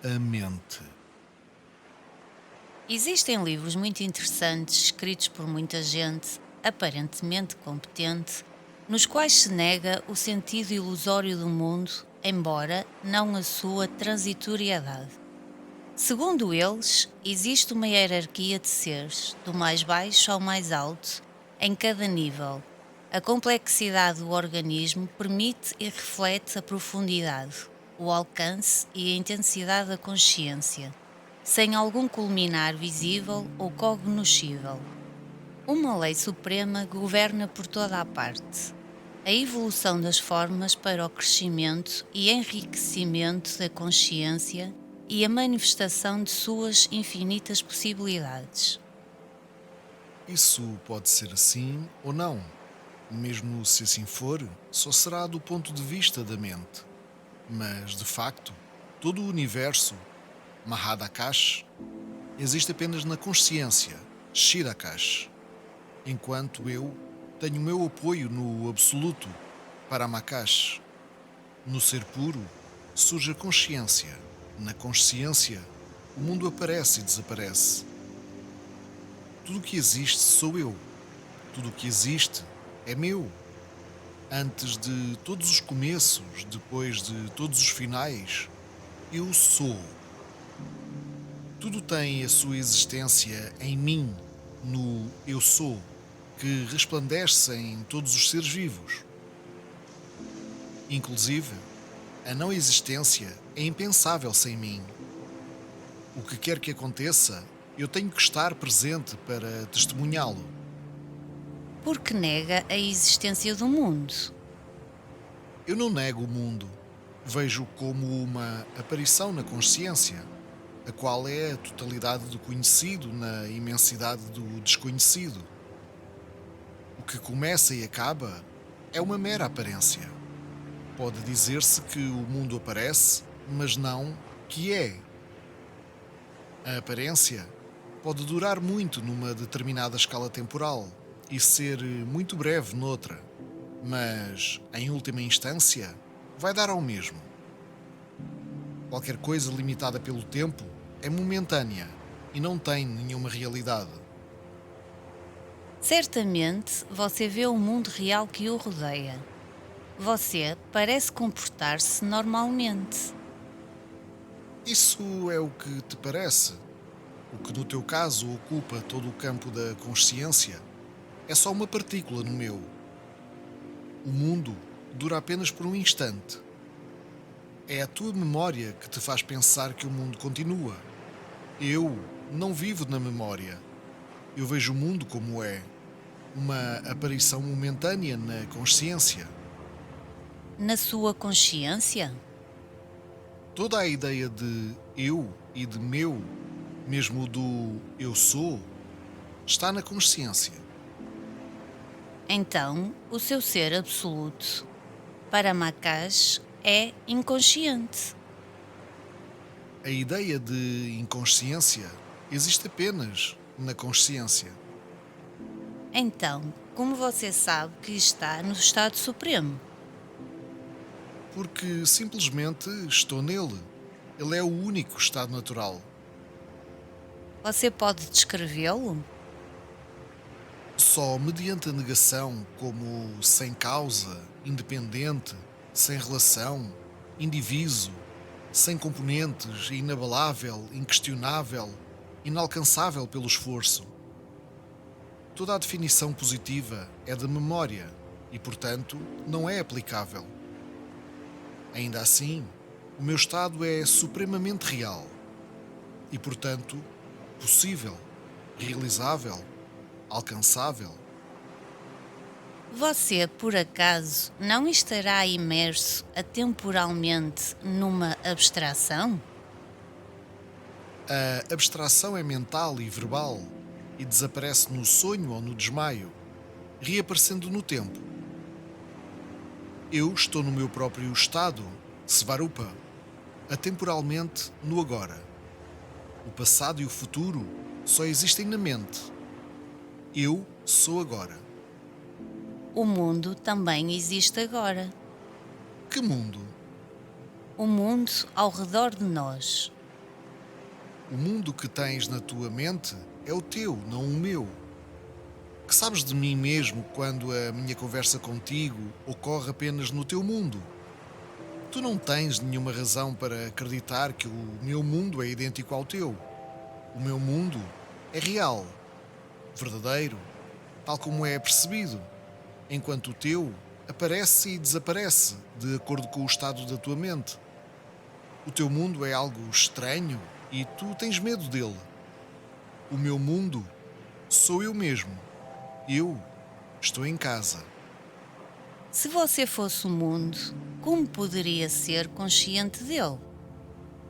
a mente? Existem livros muito interessantes escritos por muita gente, aparentemente competente, nos quais se nega o sentido ilusório do mundo, embora não a sua transitoriedade. Segundo eles, existe uma hierarquia de seres, do mais baixo ao mais alto, em cada nível. A complexidade do organismo permite e reflete a profundidade, o alcance e a intensidade da consciência, sem algum culminar visível ou cognoscível. Uma lei suprema governa por toda a parte. A evolução das formas para o crescimento e enriquecimento da consciência e a manifestação de suas infinitas possibilidades. Isso pode ser assim ou não. Mesmo se assim for, só será do ponto de vista da mente. Mas, de facto, todo o universo, Mahadakash, existe apenas na consciência, Shirakash, enquanto eu tenho o meu apoio no absoluto, Paramakash. No ser puro, surge a consciência. Na consciência, o mundo aparece e desaparece. Tudo o que existe sou eu. Tudo o que existe é meu. Antes de todos os começos, depois de todos os finais, eu sou. Tudo tem a sua existência em mim, no eu sou, que resplandece em todos os seres vivos. Inclusive, a não existência é impensável sem mim. O que quer que aconteça, eu tenho que estar presente para testemunhá-lo. Porque nega a existência do mundo. Eu não nego o mundo. Vejo como uma aparição na consciência, a qual é a totalidade do conhecido na imensidade do desconhecido. O que começa e acaba é uma mera aparência. Pode dizer-se que o mundo aparece, mas não que é. A aparência pode durar muito numa determinada escala temporal e ser muito breve noutra, mas, em última instância, vai dar ao mesmo. Qualquer coisa limitada pelo tempo é momentânea e não tem nenhuma realidade. Certamente você vê o mundo real que o rodeia. Você parece comportar-se normalmente. Isso é o que te parece. O que no teu caso ocupa todo o campo da consciência é só uma partícula no meu. O mundo dura apenas por um instante. É a tua memória que te faz pensar que o mundo continua. Eu não vivo na memória. Eu vejo o mundo como é. Uma aparição momentânea na consciência. Na sua consciência? Toda a ideia de eu e de meu, mesmo do eu sou, está na consciência. Então, o seu ser absoluto, para Makash, é inconsciente. A ideia de inconsciência existe apenas na consciência, Então, como você sabe que está no estado supremo? porque simplesmente estou nele. Ele é o único estado natural. Você pode descrevê-lo? Só mediante a negação, como sem causa, independente, sem relação, indiviso, sem componentes, inabalável, inquestionável, inalcançável pelo esforço. Toda a definição positiva é de memória e, portanto, não é aplicável. Ainda assim, o meu estado é supremamente real e, portanto, possível, realizável, alcançável. Você, por acaso, não estará imerso atemporalmente numa abstração? A abstração é mental e verbal e desaparece no sonho ou no desmaio, reaparecendo no tempo. Eu estou no meu próprio estado, Svarupa, atemporalmente no agora. O passado e o futuro só existem na mente. Eu sou agora. O mundo também existe agora. Que mundo? O mundo ao redor de nós. O mundo que tens na tua mente é o teu, não o meu. Que sabes de mim mesmo quando a minha conversa contigo ocorre apenas no teu mundo? Tu não tens nenhuma razão para acreditar que o meu mundo é idêntico ao teu. O meu mundo é real, verdadeiro, tal como é percebido, enquanto o teu aparece e desaparece de acordo com o estado da tua mente. O teu mundo é algo estranho e tu tens medo dele. O meu mundo sou eu mesmo. Eu estou em casa. Se você fosse o mundo, como poderia ser consciente dele?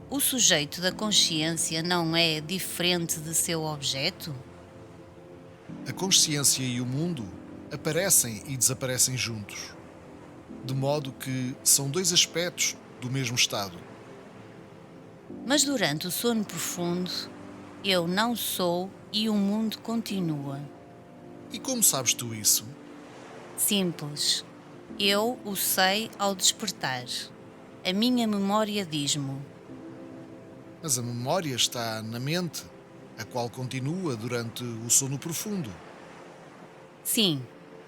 O sujeito da consciência não é diferente de seu objeto? A consciência e o mundo aparecem e desaparecem juntos, de modo que são dois aspectos do mesmo estado. Mas durante o sono profundo, eu não sou e o mundo continua. E como sabes tu isso? Simples. Eu o sei ao despertar. A minha memória diz-me. Mas a memória está na mente, a qual continua durante o sono profundo. Sim,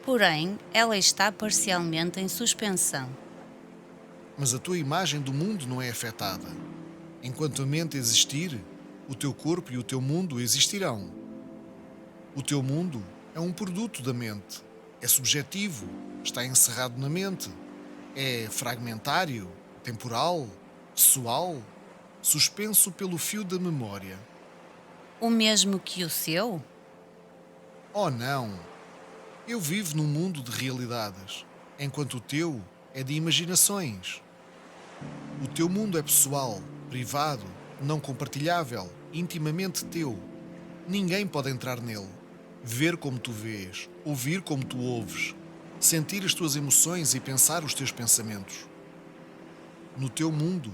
porém, ela está parcialmente em suspensão. Mas a tua imagem do mundo não é afetada. Enquanto a mente existir, o teu corpo e o teu mundo existirão. O teu mundo é um produto da mente. É subjetivo, está encerrado na mente. É fragmentário, temporal, pessoal, suspenso pelo fio da memória. O mesmo que o seu? Oh não! Eu vivo num mundo de realidades, enquanto o teu é de imaginações. O teu mundo é pessoal, privado, não compartilhável, intimamente teu. Ninguém pode entrar nele, ver como tu vês, ouvir como tu ouves, sentir as tuas emoções e pensar os teus pensamentos. No teu mundo,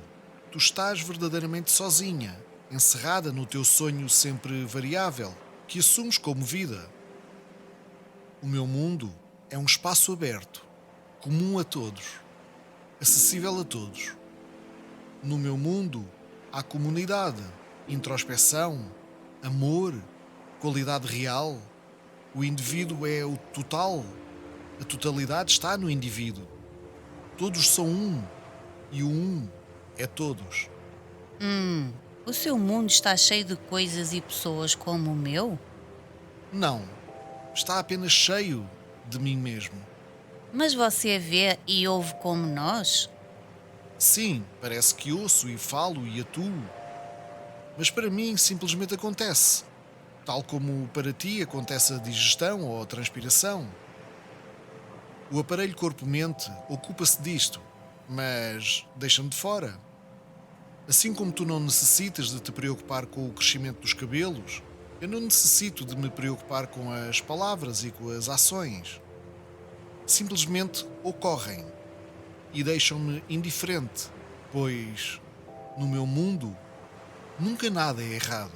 tu estás verdadeiramente sozinha, encerrada no teu sonho sempre variável, que assumes como vida. O meu mundo é um espaço aberto, comum a todos, acessível a todos. No meu mundo há comunidade, introspeção, amor, qualidade real. O indivíduo é o total. A totalidade está no indivíduo. Todos são um e o um é todos. O seu mundo está cheio de coisas e pessoas como o meu? Não, está apenas cheio de mim mesmo. Mas você vê e ouve como nós? Sim, parece que ouço e falo e atuo, mas para mim simplesmente acontece, tal como para ti acontece a digestão ou a transpiração. O aparelho corpo-mente ocupa-se disto, mas deixa-me de fora. Assim como tu não necessitas de te preocupar com o crescimento dos cabelos, eu não necessito de me preocupar com as palavras e com as ações. Simplesmente ocorrem e deixam-me indiferente, pois no meu mundo nunca nada é errado.